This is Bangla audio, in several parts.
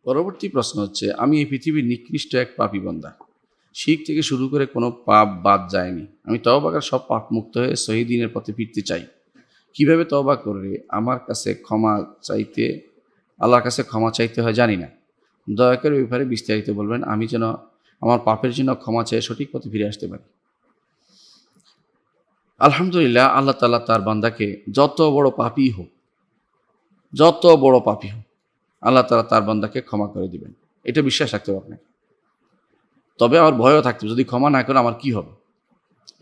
পরবর্তী প্রশ্ন হচ্ছে, আমি এই পৃথিবীর নিকৃষ্ট এক পাপী বান্দা। শিরক থেকে শুরু করে কোনো পাপ বাদ যায়নি। আমি তওবা করে সব পাপ মুক্ত হয়ে সহিহ দ্বীনের পথে ফিরতে চাই। কিভাবে তওবা করে আমার কাছে ক্ষমা চাইতে আল্লাহর কাছে ক্ষমা চাইতে হয় জানি না। দয়া করে ওই ব্যাপারে বিস্তারিত বলবেন, আমি যেন আমার পাপের জন্য ক্ষমা চেয়ে সঠিক পথে ফিরে আসতে পারি। আলহামদুলিল্লাহ, আল্লাহ তাআলা তার বান্দাকে যত বড় পাপী হোক, আল্লাহ তাআলা তার বান্দাকে ক্ষমা করে দিবেন। এটা বিশ্বাস রাখতে হবে আপনাকে। তবে আমার ভয়ও থাকতে হবে, যদি ক্ষমা না করে আমার কি হবে।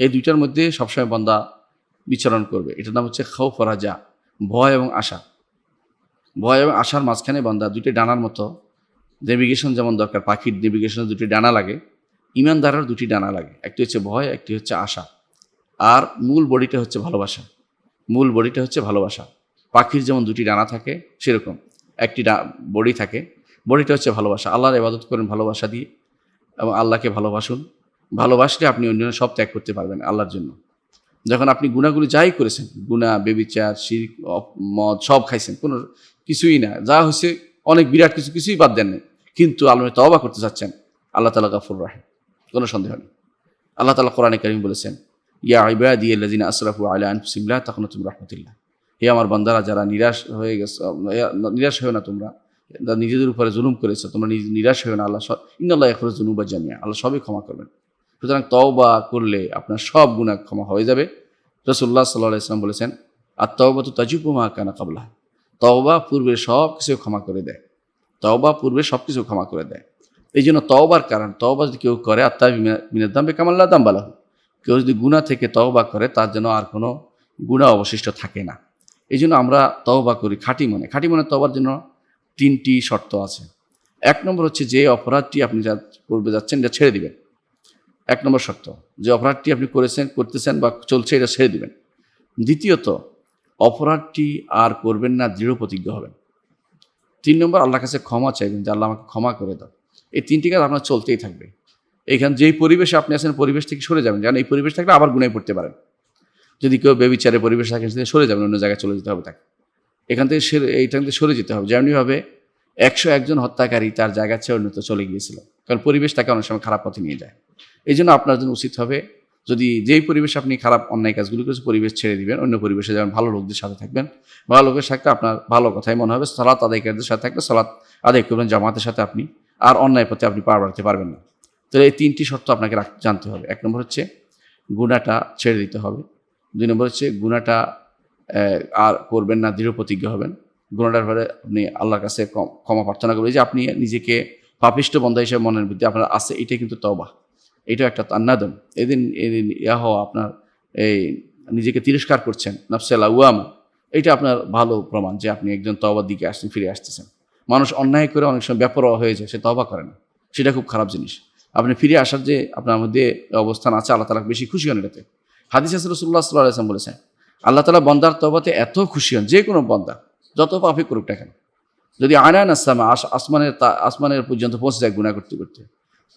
এই দুইটার মধ্যে সবসময় বান্দা বিচরণ করবে। এটার নাম হচ্ছে খাউফ ও রাজা, ভয় এবং আশা। ভয় এবং আশার মাঝখানে বান্দা দুইটি ডানার মতো, নেভিগেশন যেমন দরকার, পাখির নেভিগেশনে দুটি ডানা লাগে, ইমানদারের দুটি ডানা লাগে। একটি হচ্ছে ভয়, একটি হচ্ছে আশা। আর মূল বডিটা হচ্ছে ভালোবাসা। পাখির যেমন দুটি ডানা থাকে, সেরকম একটি বডি থাকে, বডিটা হচ্ছে ভালোবাসা। আল্লাহর ইবাদত করেন ভালোবাসা দিয়ে, এবং আল্লাহকে ভালোবাসুন। ভালোবাসলে আপনি অন্যান্য সব ত্যাগ করতে পারবেন আল্লাহর জন্য। যখন আপনি গুনাহগুলি যাই করেছেন, গুনাহ, বেবিচার, শিরক, মদ সব খাইছেন, কোনো কিছুই না, যা হয়েছে অনেক বিরাট কিছুই বাদ দেন না, কিন্তু আপনি তওবা করতে চাচ্ছেন, আল্লাহ তাআলা গফুর রাহিম, কোনো সন্দেহ নেই। আল্লাহ তাআলা কোরআনে কারীম বলেছেন, ইয়া ইবাদিয়াল্লাযিনা আসরাফু আলা আনফুসিহিম লা তাকনাতু মির রাহমাতিল্লাহ। হে আমার বান্দারা, যারা নিরাশ হয়েও না, তোমরা নিজেদের উপরে জুলুম করেছো, তোমরা নিরাশ হয়েও না। ইন্নাল্লাহা ইয়াগফিরুয যুনুবা জামিআ, আল্লাহ সবই ক্ষমা করবেন। সুতরাং তওবা করলে আপনার সব গুনাহ ক্ষমা হয়ে যাবে। রাসূলুল্লাহ সাল্লাল্লাহু আলাইহি ওয়াসাল্লাম বলেছেন, আত-তাওবাতু তাজিবু মা কানা ক্বাবলাহা। তওবা পূর্বে সব কিছু ক্ষমা করে দেয়। এই জন্য তওবার কারণ, তওবা যদি কেউ করে, আত-তাইবু মিনাদ যামবি কামান লা যামবা লাহু, কেউ যদি গুনাহ থেকে তওবা করে, তার জন্য আর কোনো গুনাহ অবশিষ্ট থাকে না। এই জন্য আমরা তওবা করি খাঁটি মনে তওবার জন্য 3টি শর্ত আছে। 1 নম্বর হচ্ছে, যে অপরাধটি আপনি করতে যাচ্ছেন এটা ছেড়ে দিবেন। 1 নম্বর শর্ত, যে অপরাধটি আপনি করতেছেন বা চলছে, এটা ছেড়ে দিবেন। দ্বিতীয়ত, অপরাধটি আর করবেন না, দৃঢ় প্রতিজ্ঞ হবেন। 3 নম্বর, আল্লাহর কাছে ক্ষমা চাইবেন যে আল্লাহ আমাকে ক্ষমা করে দাও। এই 3টি কাজ আপনার চলতেই থাকবে। এইখানে যেই পরিবেশে আপনি আছেন, পরিবেশ থেকে সরে যাবেন, কারণ এই পরিবেশ থাকলে আবার গুনাহে পড়তে পারেন। যদি কেউ বেবিচারে পরিবেশ থাকে, সরে যাবেন, অন্য জায়গায় চলে যেতে হবে তাকে। এইখান থেকে সরে যেতে হবে। যেমনিভাবে 101 জন হত্যাকারী তার জায়গা ছেড়ে অন্যত্র চলে গিয়েছিল, কারণ পরিবেশ তাকে অনেক সময় খারাপ পথে নিয়ে যায়। এই জন্য আপনার জন্য উচিত হবে, যদি যেই পরিবেশে আপনি খারাপ অন্যায় কাজগুলো করেছেন, পরিবেশ ছেড়ে দিবেন, অন্য পরিবেশে যাবেন, ভালো লোকদের সাথে থাকবেন। ভালো লোকের সাথে আপনার ভালো কথাই মনে হবে। সালাত আদায়কারীদের সাথে থাকলে সালাত আদায় করবেন জামাতের সাথে, আপনি আর অন্যায় পথে আপনি পা বাড়াতে পারবেন না। তো এই 3টি শর্ত আপনাকে জানতে হবে। 1 নম্বর হচ্ছে গুনাহটা ছেড়ে দিতে হবে। 2 নম্বর হচ্ছে গুনাহটা আর করবেন না, দৃঢ় প্রতিজ্ঞ হবেন। গুনাহটার পরে আপনি আল্লাহর কাছে ক্ষমা প্রার্থনা করবেন, যে আপনি নিজেকে পাপিষ্ঠ বান্দা হিসেবে মনের মধ্যে আপনার আছে, এটাই কিন্তু তওবা। এটাও একটা তান্নাদম। এদিন হওয়া আপনার এই নিজেকে তিরস্কার করছেন, নাফসে লাওয়ামা, এটা আপনার ভালো প্রমাণ যে আপনি একজন তওবার দিকে ফিরে আসতেছেন। মানুষ অন্যায় করে অনেক সময় বেপরোয়া হয়ে যায়, সে তওবা করে না, সেটা খুব খারাপ জিনিস। আপনি ফিরে আসার যে আপনার মধ্যে অবস্থান আছে, আল্লাহ তাআলা বেশি খুশি হন এটাতে। হাদিসে রাসূলুল্লাহ সাল্লাল্লাহু আলাইহি ওয়াসাল্লাম বলেছেন, আল্লাহ তাআলা বান্দার তওবাতে এত খুশি হন, যে কোনো বান্দা যত পাপই করুক না কেন, যদি আনান আসসামা, আসমানের পর্যন্ত পৌঁছে যায় গুনাহ করতে করতে,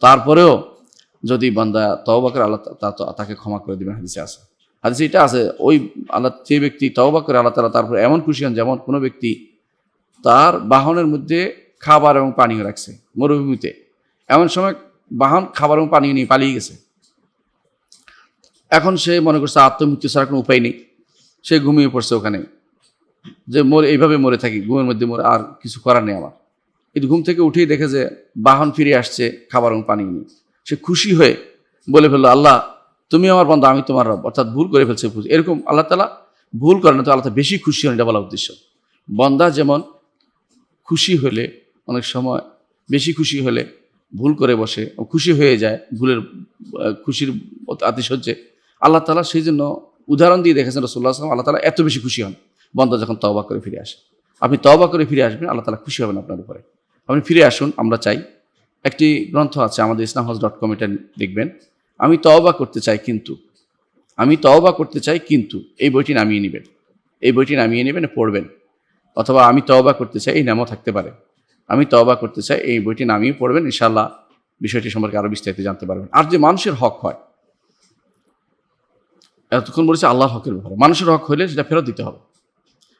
তারপরেও যদি বান্দা তওবা করে, আল্লাহ তাকে ক্ষমা করে দিবেন। হাদিসে এটা আছে, ওই আল্লাহ, যে ব্যক্তি তওবা করে, আল্লাহ তাআলা তারপর এমন খুশি হন, যেমন কোনো ব্যক্তি তার বাহনের মধ্যে খাবার এবং পানীয় রাখছে মরুভূমিতে, এমন সময় বাহন খাবার এবং পানীয় নিয়ে পালিয়ে গেছে। এখন সে মনে করছে আত্মমৃত্যু ছাড়া কোনো উপায় নেই, সে ঘুমিয়ে পড়ছে ওখানে, যে এইভাবে মরে থাকি, ঘুমের মধ্যে মরে, আর কিছু করার নেই আমার। কিন্তু ঘুম থেকে উঠেই দেখে যে বাহন ফিরে আসছে খাবার এবং পানি নিয়ে। সে খুশি হয়ে বলে ফেললো, আল্লাহ তুমি আমার বান্দা, আমি তোমার রব। অর্থাৎ ভুল করে ফেলছে। এরকম আল্লাহ তাআলা ভুল করে না, তো আল্লাহ বেশি খুশি হন, এটা বলা উদ্দেশ্য। বান্দা যেমন খুশি হলে, অনেক সময় বেশি খুশি হলে ভুল করে বসে, খুশি হয়ে যায়, খুশির আতিশয্যে, আল্লাহ তাআলা সেই জন্য উদাহরণ দিয়ে দেখেছেন রাসূলুল্লাহ সাল্লাল্লাহু আলাইহি ওয়াসাল্লাম, আল্লাহ তাআলা এত বেশি খুশি হন বান্দা যখন তওবা করে ফিরে আসে। আপনি তওবা করে ফিরে আসবেন, আল্লাহ তাআলা খুশি হবেন আপনার উপরে। আপনি ফিরে আসুন, আমরা চাই। একটি গ্রন্থ আছে আমাদের islamhouse.com, এটা দেখবেন, আমি তওবা করতে চাই কিন্তু এই বইটি নামিয়ে নেবেন, পড়বেন। অথবা আমি তওবা করতে চাই, এই নামও থাকতে পারে, আমি তওবা করতে চাই, এই বইটি নামিয়ে পড়বেন। ইনশাআল্লাহ বিষয়টি সম্পর্কে আরও বিস্তারিত জানতে পারবেন। আর যে মানুষের হক হয়, এতক্ষণ বলেছে আল্লাহর হকের ব্যাপারে, মানুষের হক হলে সেটা ফেরত দিতে হবে।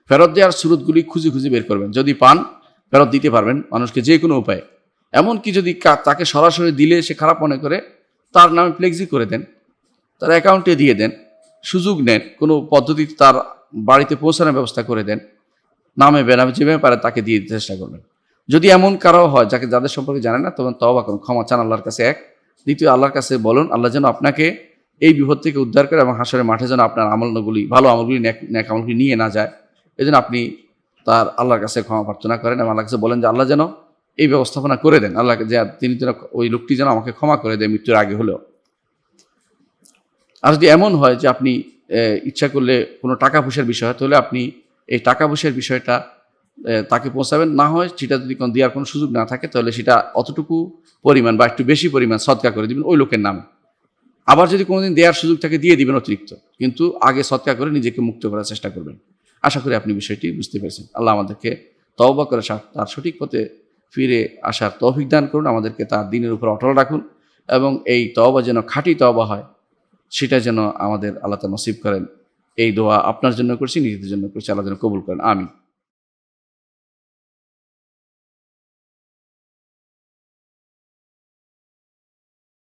ফেরত দেওয়ার সুরতগুলি খুঁজে বের করবেন, যদি পান ফেরত দিতে পারবেন মানুষকে যে কোনো উপায়ে। এমনকি যদি তাকে সরাসরি দিলে সে খারাপ মনে করে, তার নামে ফ্লেক্সি করে দেন, তার অ্যাকাউন্টে দিয়ে দেন, সুযোগ নেন, কোনো পদ্ধতিতে তার বাড়িতে পৌঁছানোর ব্যবস্থা করে দেন, নামে বেনামে যেভাবে পারে তাকে দিয়ে দিতে চেষ্টা করবেন। যদি এমন কারো হয় যাদের সম্পর্কে জানেন না, তখন তওবা করুন, ক্ষমা চান আল্লাহর কাছে। এক, দ্বিতীয়, আল্লাহর কাছে বলুন আল্লাহ যেন আপনাকে এই বিপদ থেকে উদ্ধার করে এবং হাসরের মাঠে যেন আপনার আমলগুলি, ভালো আমলগুলি, নেক আমলগুলি নিয়ে না যায়। এই জন্য আপনি তার আল্লাহর কাছে ক্ষমা প্রার্থনা করেন এবং আল্লাহর কাছে বলেন যে আল্লাহ যেন এই ব্যবস্থাপনা করে দেন, আল্লাহকে যে তিনি যেন ওই লোকটি যেন আমাকে ক্ষমা করে দেয় মৃত্যুর আগে হলেও। আর যদি এমন হয় যে আপনি ইচ্ছা করলে কোনো টাকা পয়সার বিষয় হয়, তাহলে আপনি এই টাকা পয়সার বিষয়টা তাকে পৌঁছাবেন। না হয় সেটা যদি কোনো দেওয়ার কোনো সুযোগ না থাকে, তাহলে সেটা অতটুকু পরিমাণ বা একটু বেশি পরিমাণ সদকা করে দিবেন ওই লোকের নামে। আবার যদি কোনোদিন দেওয়ার সুযোগ থাকে দিয়ে দিবেন অতিরিক্ত, কিন্তু আগে সদকা করে নিজেকে মুক্ত করার চেষ্টা করবেন। আশা করি আপনি বিষয়টি বুঝতে পেরেছেন। আল্লাহ আমাদেরকে তওবা করে তার সঠিক পথে ফিরে আসার তৌফিক দান করুন, আমাদেরকে তার দ্বীনের উপর অটল রাখুন এবং এই তওবা যেন খাঁটি তওবা হয়, সেটা যেন আমাদের আল্লাহ তাআলা নসিব করেন। এই দোয়া আপনার জন্য করছি, নিজেদের জন্য করছি, আল্লাহ যেন কবুল করেন। আমিন।